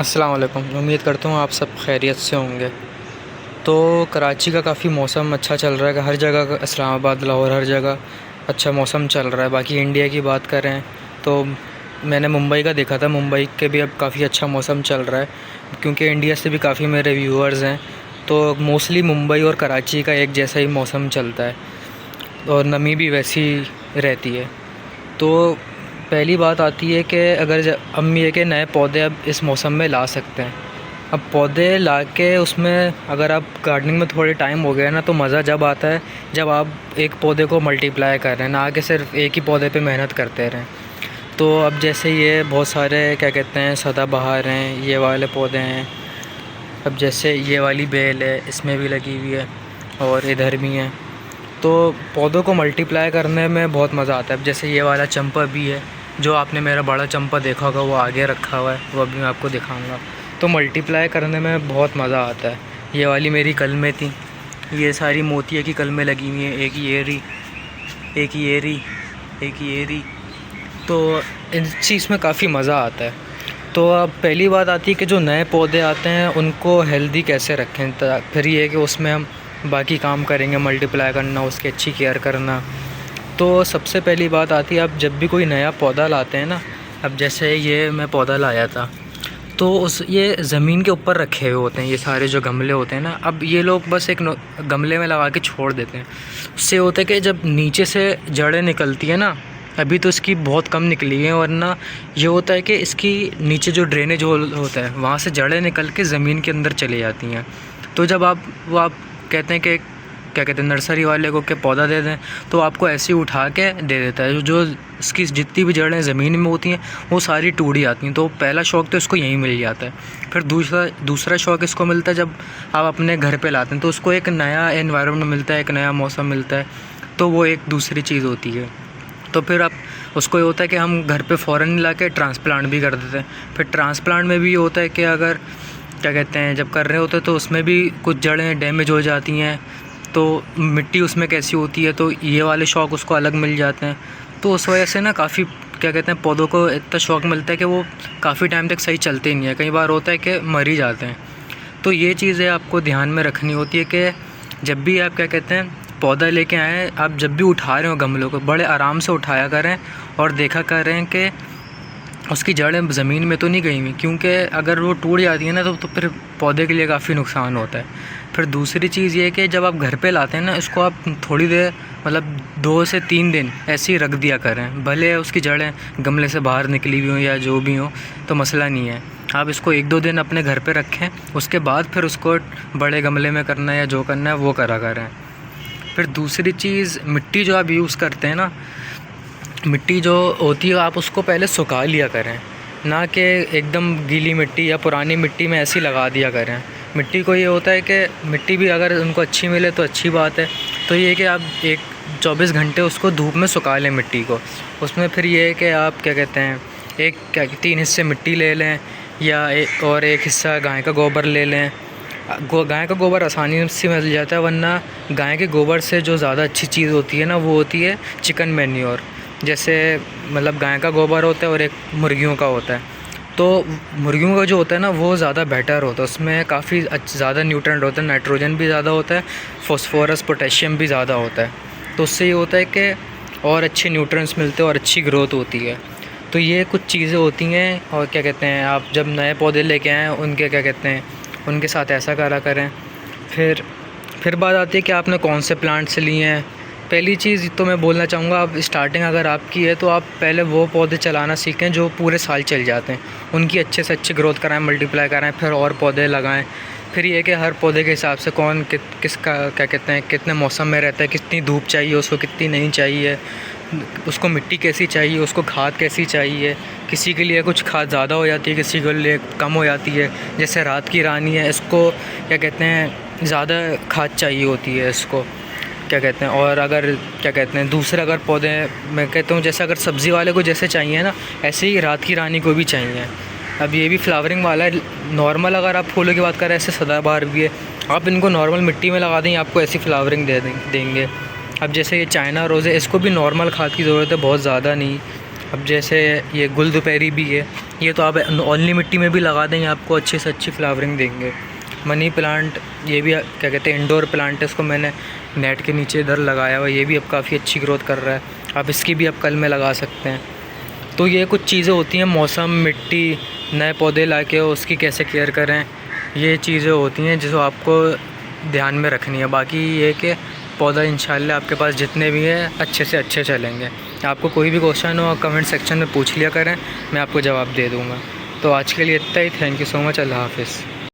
अस्सलाम वालेकुम। उम्मीद करता हूँ आप सब खैरियत से होंगे। तो कराची का काफ़ी मौसम अच्छा चल रहा है, हर जगह का इस्लामाबाद, लाहौर, हर जगह अच्छा मौसम चल रहा है। बाकी इंडिया की बात करें तो मैंने मुंबई का देखा था, मुंबई के भी अब काफ़ी अच्छा मौसम चल रहा है, क्योंकि इंडिया से भी काफ़ी मेरे व्यूअर्स हैं। तो मोस्टली मुंबई और कराची का एक जैसा ही मौसम चलता है और नमी भी वैसी रहती है। तो पहली बात आती है कि अगर हम ये कि नए पौधे अब इस मौसम में ला सकते हैं। अब पौधे ला के उसमें अगर आप गार्डनिंग में थोड़े टाइम हो गया ना, तो मज़ा जब आता है जब आप एक पौधे को मल्टीप्लाई कर रहे हैं, ना कि सिर्फ एक ही पौधे पे मेहनत करते रहें। तो अब जैसे ये बहुत सारे क्या कहते हैं सदाबहार हैं, ये वाले पौधे हैं। अब जैसे ये वाली बेल है, इसमें भी लगी हुई है और इधर भी हैं। तो पौधों को मल्टीप्लाई करने में बहुत मज़ा आता है। अब जैसे ये वाला चंपा भी है, जो आपने मेरा बड़ा चंपा देखा होगा वो आगे रखा हुआ है, वो अभी मैं आपको दिखाऊंगा। तो मल्टीप्लाई करने में बहुत मज़ा आता है। ये वाली मेरी कलमें थी, ये सारी मोतिया की कलमें लगी हुई हैं, एक ये रही, एक ये रही, एक ये रही। तो इस चीज़ में काफ़ी मज़ा आता है। तो अब पहली बात आती है कि जो नए पौधे आते हैं उनको हेल्दी कैसे रखें। फिर ये है कि उसमें हम बाकी काम करेंगे, मल्टीप्लाई करना, उसकी अच्छी केयर करना। तो सबसे पहली बात आती है, अब जब भी कोई नया पौधा लाते हैं ना, अब जैसे ये मैं पौधा लाया था तो उस ये ज़मीन के ऊपर रखे हुए होते हैं, ये सारे जो गमले होते हैं ना। अब ये लोग बस एक गमले में लगा के छोड़ देते हैं। उससे होता है कि जब नीचे से जड़ें निकलती है ना, अभी तो इसकी बहुत कम निकली है, वरना ये होता है कि इसकी नीचे जो ड्रेनेज होल होता है वहाँ से जड़ें निकल के ज़मीन के अंदर चली जाती हैं। तो जब आप कहते हैं कि क्या कहते हैं नर्सरी वाले को कि पौधा दे दें, तो आपको ऐसे ही उठा के दे देता है। जो इसकी जितनी भी जड़ें ज़मीन में होती हैं वो सारी टूट जाती हैं। तो पहला शौक़ तो इसको यहीं मिल जाता है। फिर दूसरा शौक़ इसको मिलता है जब आप अपने घर पे लाते हैं, तो उसको एक नया एनवायरनमेंट मिलता है, एक नया मौसम मिलता है। तो वो एक दूसरी चीज़ होती है। तो फिर आप उसको ये होता है कि हम घर पे फ़ौरन ला के ट्रांसप्लांट भी कर देते हैं। फिर ट्रांसप्लांट में भी ये होता है कि अगर क्या कहते हैं जब कर रहे होते हैं तो उसमें भी कुछ जड़ें डैमेज हो जाती हैं, तो मिट्टी उसमें कैसी होती है, तो ये वाले शौक़ उसको अलग मिल जाते हैं। तो उस वजह से ना काफ़ी क्या कहते हैं पौधों को इतना शौक़ मिलता है कि वो काफ़ी टाइम तक सही चलते ही नहीं है, कई बार होता है कि मर ही जाते हैं। तो ये चीज़ें आपको ध्यान में रखनी होती है कि जब भी आप क्या कहते हैं पौधा लेके आएँ, आप जब भी उठा रहे हो गमलों को बड़े आराम से उठाया करें और देखा करें कि उसकी जड़ें ज़मीन में तो नहीं गई हुई, क्योंकि अगर वो टूट जाती है ना तो फिर पौधे के लिए काफ़ी नुकसान होता है। फिर दूसरी चीज़ ये है कि जब आप घर पे लाते हैं ना, इसको आप थोड़ी देर मतलब 2 से 3 दिन ऐसे ही रख दिया करें। भले उसकी जड़ें गमले से बाहर निकली हुई हों या जो भी हो, तो मसला नहीं है। आप इसको 1-2 दिन अपने घर पे रखें, उसके बाद फिर उसको बड़े गमले में करना है या जो करना है वो करा करें। फिर दूसरी चीज़, मिट्टी जो आप यूज़ करते हैं ना, मिट्टी जो होती है आप उसको पहले सुखा लिया करें, ना कि एकदम गीली मिट्टी या पुरानी मिट्टी में ऐसी लगा दिया करें। मिट्टी को ये होता है कि मिट्टी भी अगर उनको अच्छी मिले तो अच्छी बात है। तो ये कि आप 24 घंटे उसको धूप में सुखा लें मिट्टी को। उसमें फिर ये है कि आप क्या कहते हैं 3 हिस्से मिट्टी ले लें या एक हिस्सा गाय का गोबर ले लें। गाय का गोबर आसानी से मिल जाता है, वरना गाय के गोबर से जो ज़्यादा अच्छी चीज़ होती है ना, वो होती है चिकन मैन्योर। जैसे मतलब गाय का गोबर होता है और एक मुर्गियों का होता है। तो मुर्गियों का जो होता है ना वो ज़्यादा बेटर होता है, उसमें काफ़ी ज़्यादा न्यूट्रेंट होता है, नाइट्रोजन भी ज़्यादा होता है, फॉस्फोरस पोटेशियम भी ज़्यादा होता है। तो उससे ये होता है कि और अच्छे न्यूट्रिएंट्स मिलते हैं और अच्छी ग्रोथ होती है। तो ये कुछ चीज़ें होती हैं। और क्या कहते हैं आप जब नए पौधे लेके आएँ उनके क्या कहते हैं उनके साथ ऐसा करा करें। फिर बात आती है कि आपने कौन से प्लांट से लिए हैं। पहली चीज़ तो मैं बोलना चाहूँगा, आप स्टार्टिंग अगर आपकी है तो आप पहले वो पौधे चलाना सीखें जो पूरे साल चल जाते हैं, उनकी अच्छे से अच्छी ग्रोथ कराएं, मल्टीप्लाई कराएं, फिर और पौधे लगाएं। फिर ये कि हर पौधे के हिसाब से कौन किसका क्या कहते हैं कितने मौसम में रहता है, कितनी धूप चाहिए उसको, कितनी नहीं चाहिए, उसको मिट्टी कैसी चाहिए, उसको खाद कैसी चाहिए। किसी के लिए कुछ खाद ज़्यादा हो जाती है, किसी के लिए कम हो जाती है। जैसे रात की रानी है, इसको क्या कहते हैं ज़्यादा खाद चाहिए होती है इसको, क्या कहते हैं। और अगर क्या कहते हैं दूसरे अगर पौधे मैं कहता हूँ जैसे अगर सब्ज़ी वाले को जैसे चाहिए ना, ऐसे ही रात की रानी को भी चाहिए। अब ये भी फ्लावरिंग वाला है। नॉर्मल अगर आप फूलों की बात करें, ऐसे सदाबहार भी है, आप इनको नॉर्मल मिट्टी में लगा दें, आपको ऐसी फ्लावरिंग देंगे। अब जैसे ये चाइना रोज़ है, इसको भी नॉर्मल खाद की ज़रूरत है, बहुत ज़्यादा नहीं। अब जैसे ये गुलदुपहरी भी है, ये तो आप ओनली मिट्टी में भी लगा देंगे, आपको अच्छी से अच्छी फ्लावरिंग देंगे। मनी प्लांट, ये भी क्या कहते हैं इंडोर प्लांट है, इसको मैंने नेट के नीचे इधर लगाया हुआ, ये भी अब काफ़ी अच्छी ग्रोथ कर रहा है। आप इसकी भी आप कल में लगा सकते हैं। तो ये कुछ चीज़ें होती हैं, मौसम, मिट्टी, नए पौधे लाके उसकी कैसे केयर करें, ये चीज़ें होती हैं जिसको आपको ध्यान में रखनी है। बाकी ये कि पौधा इंशाल्लाह आपके पास जितने भी हैं अच्छे से अच्छे चलेंगे। आपको कोई भी क्वेश्चन हो कमेंट सेक्शन में पूछ लिया करें, मैं आपको जवाब दे दूँगा। तो आज के लिए इतना ही। Thank you so much. अल्लाह हाफ़िज़।